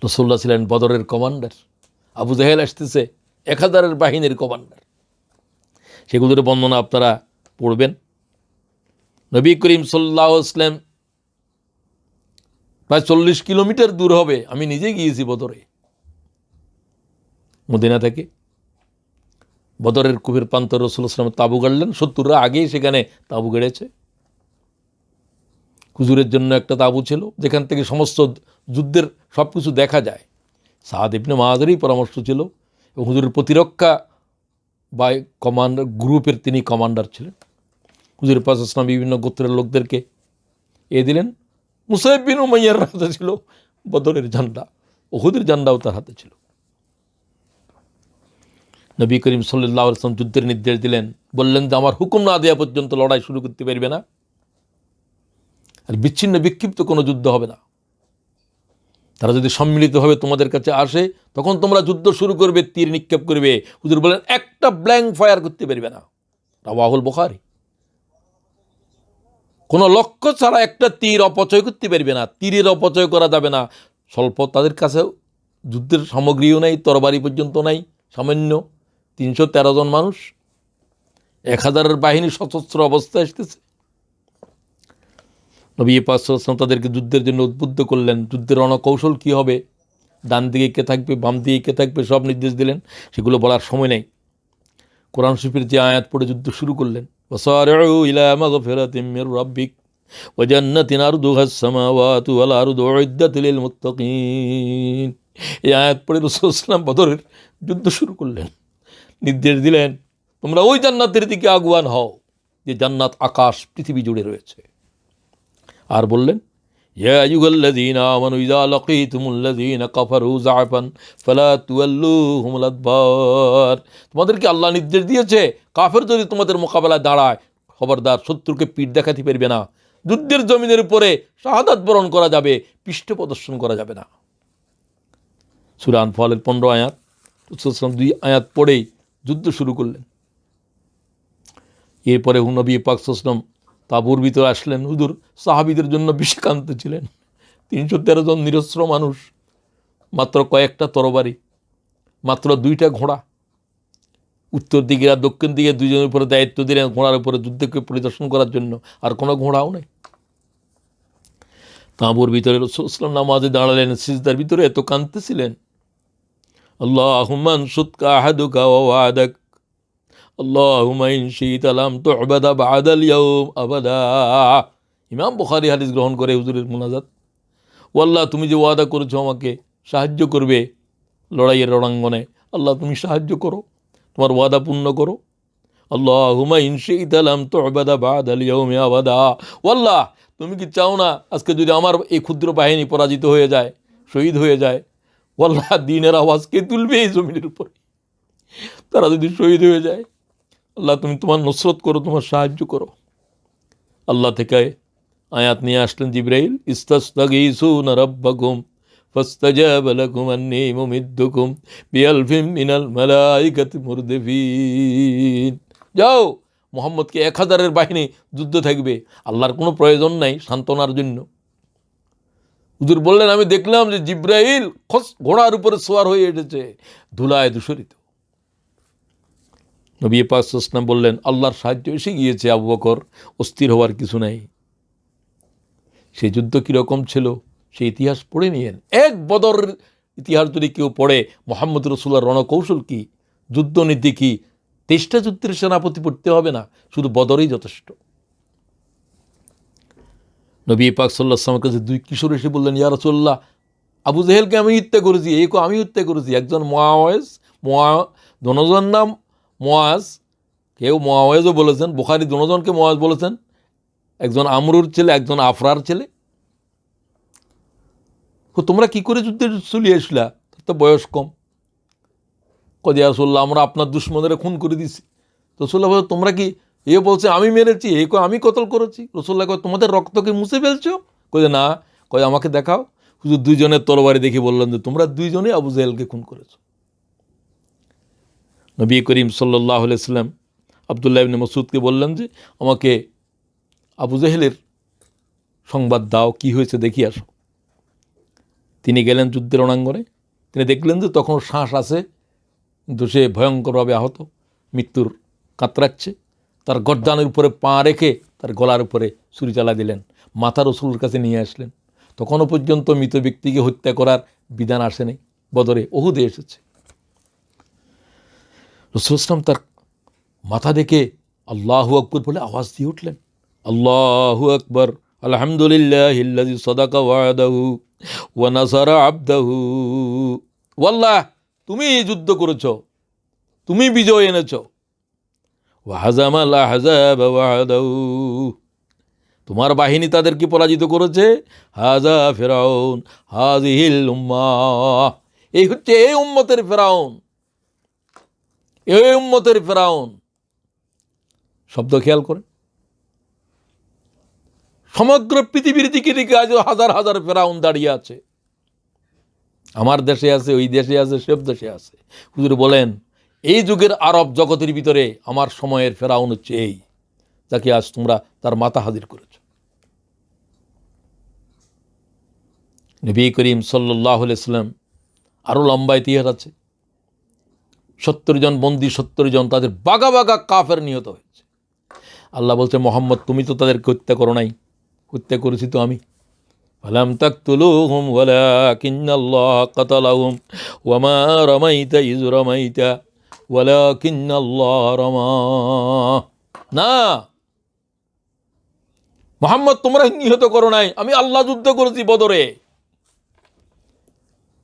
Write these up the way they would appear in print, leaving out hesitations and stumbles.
রাসূলুল্লাহ ছিলেন বদরের কমান্ডার, আবু জাহেল আসতেছে 1000 বাহিনীর কমান্ডার। সেগুলোর বর্ণনা আপনারা পড়বেন। নবী করিম সাল্লাল্লাহু আলাইহি ওয়াসাল্লাম প্রায় 40 কিলোমিটার দূর হবে, আমি নিজে গিয়েছি বদরে, মদিনা থেকে। বদরের কুবের প্রান্তর রাসূলুল্লাহ সাল্লাল্লাহু আলাইহি ওয়াসাল্লাম তাঁবু গাড়লেন, শত্রুরা আগেই সেখানে তাঁবু গেড়েছে। হুজুরের জন্য একটা তাঁবু ছিল, যেখান থেকে সমস্ত যুদ্ধের সব কিছু দেখা যায়। সাদ ইবনে মুআযেরই পরামর্শ ছিল, এবং হুজুরের প্রতিরক্ষা বা কমান্ডার গ্রুপের তিনি কমান্ডার ছিলেন। হুজুরের পাক সাল্লাল্লাহু আলাইহি ওয়াসাল্লাম বিভিন্ন গোত্রের লোকদেরকে দিলেন। মুসাইব বিন উমাইয়ার হাতে ছিল বদরের ঝান্ডা, উহুদের ঝান্ডাও তার হাতে ছিল। নবী করিম সাল্লাল্লাহু আলাইহি ওয়াসাল্লাম যুদ্ধের নির্দেশ দিলেন, বললেন যে আমার হুকুম না দেওয়া পর্যন্ত লড়াই শুরু করতে পারবে না, আর বিচ্ছিন্ন বিক্ষিপ্ত কোনো যুদ্ধ হবে না। তারা যদি সম্মিলিতভাবে তোমাদের কাছে আসে, তখন তোমরা যুদ্ধ শুরু করবে, তীর নিক্ষেপ করবে। হুজুর বলেন একটা ব্ল্যাঙ্ক ফায়ার করতে পারবে না। রাওয়াহুল বুখারী। কোনো লক্ষ্য ছাড়া একটা তীর অপচয় করতে পারবে না, তীরের অপচয় করা যাবে না। স্বল্প, তাদের কাছে যুদ্ধের সামগ্রীও নাই, তরবারি পর্যন্ত নাই, সামান্য 313 জন মানুষ, 1000 বাহিনী সশস্ত্র অবস্থায় আসতেছে। নবী পাক সাল্লাল্লাহু আলাইহি ওয়াসাল্লাম তাদেরকে যুদ্ধের জন্য উদ্বুদ্ধ করলেন। যুদ্ধের রণকৌশল কী হবে, ডান দিকে কে থাকবে, বাম দিকে কে থাকবে, সব নির্দেশ দিলেন। সেগুলো বলার সময় নেই। কোরআন শরীফের যে আয়াত পড়ে যুদ্ধ শুরু করলেন, ওয়াসারিউ ইলা মাগফিরাতিম মির রাব্বিক ওয়া জান্নাতিন আরদুহাস সামাওয়াতু ওয়াল আরদু উইদ্দাত লিল মুত্তাকিন। এই আয়াত পড়ে রাসূলুল্লাহ সাল্লাল্লাহু আলাইহি ওয়াসাল্লাম বদরের যুদ্ধ শুরু করলেন। নির্দেশ দিলেন, তোমরা ওই জান্নাতের দিকে আগুয়ান হও যে জান্নাত আকাশ পৃথিবী জুড়ে রয়েছে। আর বললেন, ইয়া আইয়ুহাল্লাযীনা আমানু ইযা লাকীতুমুল্লাযীনা কাফারু যাফান ফালা তুওয়াল্লুহুমুল আদবার। তোমাদেরকে আল্লাহ নির্দেশ দিয়েছে, কাফের যদি তোমাদের মোকাবেলায় দাঁড়ায়, খবরদার, শত্রুকে পিঠ দেখাতে পারবে না। যুদ্ধের জমিনের উপরে শাহাদাত বরণ করা যাবে, পৃষ্ঠ প্রদর্শন করা যাবে না। সূরা আনফালের 15 আয়াত। রাসূলুল্লাহ 2 আয়াত পড়েই যুদ্ধ শুরু করলেন। এরপরে নবী পাক সাল্লাল্লাহু আলাইহি ওয়াসাল্লাম তাঁবুর ভিতরে আসলেন। হুজুর সাহাবীদের জন্য বিষাক্রান্ত ছিলেন। 313 জন নিরস্ত্র মানুষ, মাত্র কয়েকটা তরবারি, মাত্র 2টা ঘোড়া। উত্তর দিকে আর দক্ষিণ দিকে 2 জনের উপরে দায়িত্ব দিলেন ঘোড়ার উপরে যুদ্ধকে পরিদর্শন করার জন্য, আর কোনো ঘোড়াও নেই। তাঁবুর ভিতরে রাসূলুল্লাহ সাল্লাল্লাহু আলাইহি ওয়াসাল্লাম নামাজে দাঁড়ালেন, সিজদার ভিতরে এত কাঁদতেছিলেন। আল্লাহুম্মা আনসুতকা আহাদুকা ওয়া ওয়াদাক আল্লাহুম্মা ইন শি'তা লাম তু'বাদা বা'দাল ইয়াউম আবাদা। ইমাম বুখারী হাদিস গ্রহণ করে হুজুরের মুনাজাত, ও আল্লাহ, তুমি যে ওয়াদা করেছো আমাকে সাহায্য করবে লড়াইয়ের রণাঙ্গনে, আল্লাহ তুমি সাহায্য করো, তোমার ওয়াদা পূর্ণ করো। আল্লাহুম্মা ইন শি'তা লাম তু'বাদা বা'দাল ইয়াউমি আবাদা। ও আল্লাহ, তুমি কি চাও না আজকে যদি আমার এই ক্ষুদ্র বাহিনী পরাজিত হয়ে যায়, শহীদ হয়ে যায়, ও আল্লাহ, দ্বীনের আওয়াজ কে তুলবে এই জমিনের উপরে? তারা যদি শহীদ হয়ে যায়, আল্লাহ তুমি তোমার নসরত করো, তোমার সাহায্য করো। আল্লাহ থেকে আয়াত নিয়ে আসলেন জিবরাইল, ইস্তাস্তাগীসুনা রাব্বাকুম ফাস্তাজাবা লাকুম আন্নী মুমিদ্দুকুম বিআলফিম মিনাল মালাইকাতি মুরদিফিন। যাও, মুহাম্মদকে 1000-এর বাহিনী যুদ্ধ থাকবে, আল্লাহর কোনো প্রয়োজন নাই সান্ত্বনার জন্য। হুজুর বললেন, আমি দেখলাম যে জিবরাইল ঘোড়ার উপরে সওয়ার হয়ে এসেছে, ধুলায় ধূসরিত। নবী পাক সাল্লাল্লাহু আলাইহি ওয়াসাল্লাম বললেন, আল্লাহর সাহায্য এসে গিয়েছে আবু বকর, অস্থির হওয়ার কিছু নাই। সেই যুদ্ধ কীরকম ছিল সেই ইতিহাস পড়ে নিয়েন। এক বদরের ইতিহাস যদি কেউ পড়ে, মুহাম্মদ রাসূলুল্লাহর রণকৌশল কী, যুদ্ধনীতি কী, 23টা যুদ্ধের সেনাপতি পড়তে হবে না, শুধু বদরেই যথেষ্ট। নবী পাক সাল্লাল্লাহু আলাইহি ওয়াসাল্লামের কাছে 2 কিশোর এসে বললেন, ইয়া রাসূলুল্লাহ, আবু জেহেলকে আমি হত্যা করেছি, একে আমি হত্যা করেছি। একজন মুআওয়াজ, দনজন নাম মুআজ, কেউ মুআওয়াজও বলেছেন, বুখারী দনজনকে মুআজ বলেছেন। একজন আমরুর ছেলে, একজন আফরার ছেলে। তোমরা কি করে যুদ্ধে চলে আসলা? তার তো বয়স কম। কয়, ইয়া রাসূলুল্লাহ, আমরা আপনার দুশমনেরা খুন করে দিছি। রাসূলুল্লাহ বলে, তোমরা কি? এ বলছে আমি মেরেছি, এ কয় আমি কতল করেছি। রাসূলুল্লাহ কয়, তোমাদের রক্তকে মুছে ফেলছো? কয় না। কয়, আমাকে দেখাও। শুধু 2 জনের তরবারি দেখে বললেন যে তোমরা 2 জনই আবু জেহেলকে খুন করেছো। নবী করিম সাল্লাল্লাহু আলাইহি ওয়াসাল্লাম আব্দুল্লাহ ইবনে মাসউদকে বললেন যে আমাকে আবু জেহেলের সংবাদ দাও, কি হয়েছে দেখি আসো। তিনি গেলেন যুদ্ধের রণাঙ্গনে, তিনি দেখলেন যে তখন শ্বাস আছে, কিন্তু সে ভয়ঙ্করভাবে আহত, মৃত্যুর কাতরাচ্ছে। তার গর্দানের উপরে পা রেখে তার গলার উপরে ছুরি চালা দিলেন, মাথা রসুলের কাছে নিয়ে আসলেন। তখনও পর্যন্ত মৃত ব্যক্তিকে হত্যা করার বিধান আসেনি, বদরে উহুদে এসেছে। রাসূল সাল্লাল্লাহু তার মাথা দেখে আল্লাহু আকবার বলে আওয়াজ দিয়ে উঠলেন, আল্লাহু আকবার, আলহামদুলিল্লাহিল্লাযী সাদাকা ওয়াদাহু ওয়া নাসারা আবদাহু। ওয়াল্লাহ, তুমি যুদ্ধ করেছ, তুমি বিজয় এনেছ। ওয়া হাযামাল আহযাবা ওয়া'দাহু, তোমার বাহিনী তাদেরকে পরাজিত করেছে। হাযা ফিরআউন হাযিহিল উম্মাহ, এই হচ্ছে এই উম্মতের ফিরআউন, এই উম্মতের ফিরআউন। শব্দ খেয়াল করেন, সমগ্র পৃথিবীর দিকে দিকে আজ হাজার হাজার ফেরাউন দাঁড়িয়ে আছে। আমার দেশে আছে, ওই দেশে আছে, সব দেশে আছে। হুজুর বলেন, এই যুগের আরব জগতের ভিতরে আমার সময়ের ফেরাউন হচ্ছে এই, যাকে আজ তোমরা তার মাথা হাজির করেছ। নবী করিম সাল্লাল্লাহু আলাইহি ওয়াসাল্লাম, আরও লম্বা ইতিহাস আছে। 70 জন বন্দী, 70 জন তাদের বাগা বাগা কাফের নিহত হয়েছে। আল্লাহ বলছে, মোহাম্মদ তুমি তো তাদেরকে হত্যা করো নাই, হত্যা করেছি তো আমি। ফালাম তাকতুলুহুম ওয়ালাকিন্নাল্লাহ কাতালাহুম ওয়া মা রামাইতা ইয রামাইতা ওয়ালাকিন্নাল্লাহ রামা। না মোহাম্মদ, তোমরা নিহত করো নাই, আমি আল্লাহ যুদ্ধ করেছি বদরে।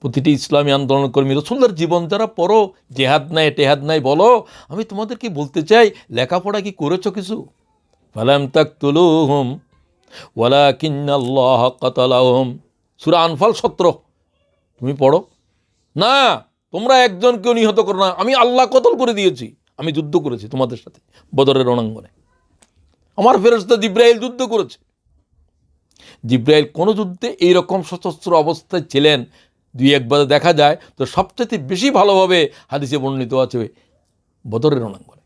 প্রতিটি ইসলামী আন্দোলন কর্মী রাসূলের জীবন যারা পড়ো, জেহাদ নাই টেহাদ নাই বলো, আমি তোমাদেরকে বলতে চাই, লেখাপড়া কি করেছো কিছু? ফালাম তাকতুলুহুম ওয়ালাকিন্নাল্লাহ কাতালাহুম, সূরা আনফাল 17, তুমি পড়ো। না, তোমরা একজনকেও নিহত করো না, আমি আল্লাহ কতল করে দিয়েছি, আমি যুদ্ধ করেছি তোমাদের সাথে বদরের রণাঙ্গনে। আমার ফেরেশতা জিবরাইল যুদ্ধ করেছে। জিবরাইল কোন যুদ্ধে এইরকম সশস্ত্র অবস্থায় ছিলেন দুই একবার দেখা যায়, তো সবচেয়ে বেশি ভালোভাবে হাদিসে বর্ণিত আছে বদরের রণাঙ্গনে।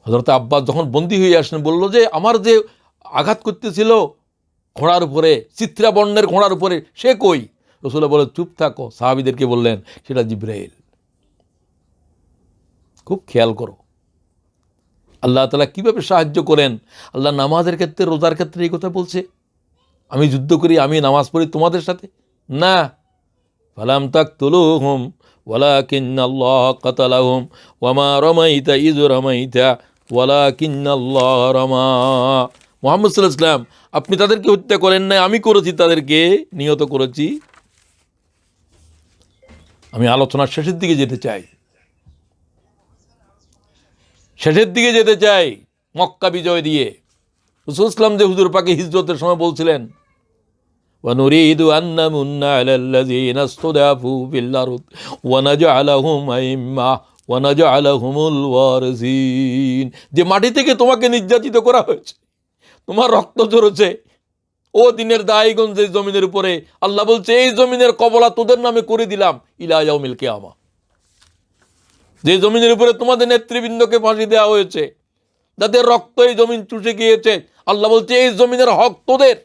হযরত আব্বাস যখন বন্দী হয়ে আসলেন, বলল যে আমার যে আঘাত করতেছিল ঘোড়ার উপরে, চিত্রা বর্ণের ঘোড়ার উপরে, সে কই? রাসূল বলে, চুপ থাকো। সাহাবীদেরকে বললেন, সেটা জিবরাইল। খুব খেয়াল করো আল্লাহ তাআলা কিভাবে সাহায্য করেন। আল্লাহ নামাজের ক্ষেত্রে, রোজার ক্ষেত্রে এই কথা বলছে, আমি যুদ্ধ করি, আমি নামাজ পড়ি তোমাদের সাথে না। ফালাম তাকতুলুহুম ওয়ালাকিন্নাল্লাহ কাতালাহুম ওয়া মা রামাইতা ইয রামাইতা ওয়ালাকিন্নাল্লাহ রামা। মুহাম্মদ সাল্লাল্লাহু আলাইহি ওয়াসাল্লাম, আপনি তাদেরকে হত্যা করেন নাই, আমি করেছি, তাদেরকে নিহত করেছি। আমি আলোচনার শেষের দিকে যেতে চাই, শেষের দিকে যেতে চাই। মক্কা বিজয় দিয়ে রাসূল সাল্লাল্লাহু আলাইহি ওয়াসাল্লাম যে হুজুর পাকে হিজরতের সময় বলছিলেন, ওয়া নুরিদু আন নামুন্না আলাল্লাযীনা ইসতুদআফু ফিল আরদ ওয়া নাজআলাহুম আইম্মা ওয়া নাজআলাহুমুল ওয়ারিসিন, যে মাটি থেকে তোমাকে নির্যাতিত করা হয়েছে, তোমার রক্ত ঝরেছে, ও দিনের দায়গঞ্জ এই জমিনের উপরে, আল্লাহ বলছে এই জমিনের কবলা তোদের নামে করে দিলাম ইলা ইয়াউমিল কিয়ামা। যে জমিনের উপরে তোমাদের নেতৃবৃন্দকে ফাঁসি দেওয়া হয়েছে, যাদের রক্ত এই জমিন চুষে গিয়েছে, আল্লাহ বলছে এই জমিনের হক তোদের,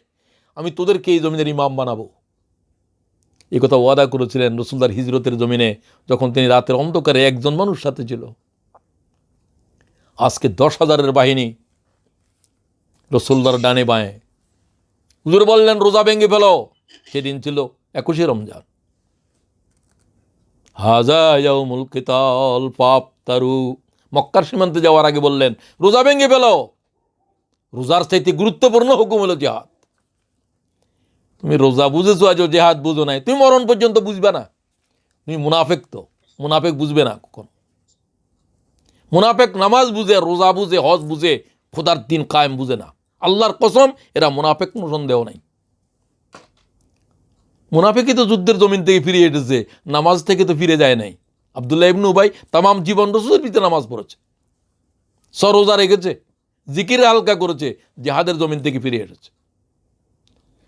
আমি তোদেরকে এই জমিনের ইমাম বানাবো। এই কথা ওয়াদা করেছিলেন রাসূলুল্লাহর হিজরতের জমিনে, যখন তিনি রাতের অন্ধকারে একজন মানুষ সাথে ছিল। আজকে 10,000-এর বাহিনী রাসূলুল্লাহর ডানে বাঁয়ে। হুজুর বললেন, রোজা ভেঙে ফেলো। সেদিন ছিল 21শে রমজান। হাজা ইয়াউমুল কিতাল ফাফতারু, মক্কার সীমান্তে যাওয়ার আগে বললেন, রোজা ভেঙে ফেলো। রোজার চাইতে গুরুত্বপূর্ণ হুকুম হলো জিহাদ। তুমি রোজা বুঝেছো, আজ জিহাদ বুঝো নাই, তুমি মরণ পর্যন্ত বুঝবে না। তুমি মুনাফেক, তো মুনাফেক বুঝবে না কখন। মুনাফেক নামাজ বুঝে, রোজা বুঝে, হজ বুঝে, খোদার দিন কায়েম বুঝে না। আল্লাহর কসম, এরা মুনাফেক, কোনো সন্দেহ নাই। মুনাফেকই তো যুদ্ধের জমিন থেকে ফিরে এসেছে, নামাজ থেকে তো ফিরে যায় নাই। আব্দুল্লাহ ইবনে উবাই তামাম জীবন রাসূলের পিছনে নামাজ পড়েছে, রোজা রেখেছে, জিকির হালকা করেছে, জিহাদের জমিন থেকে ফিরে এসেছে।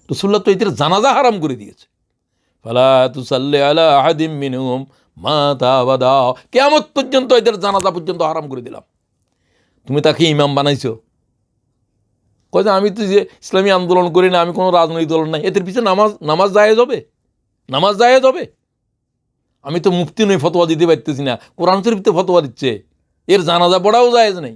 রাসূলুল্লাহ তো এদের জানাজা হারাম করে দিয়েছে। ফালা তুসাল্লি আলা আহাদিম মিনহুম মাতা আবাদা, কিয়ামত পর্যন্ত এদের জানাজা পর্যন্ত হারাম করে দিলাম। তুমি তাকে ইমাম বানাইছো, কয় যে আমি তো যে ইসলামী আন্দোলন করি না, আমি কোনো রাজনৈতিক দল নাই, এদের পিছনে নামাজ জায়েজ হবে? নামাজ জায়েজ হবে? আমি তো মুফতি নই, ফতোয়া দিতে পারতেছি না, কোরআন শরীফতে ফতোয়া দিচ্ছে, এর জানাজা পড়াও জায়েজ নেই।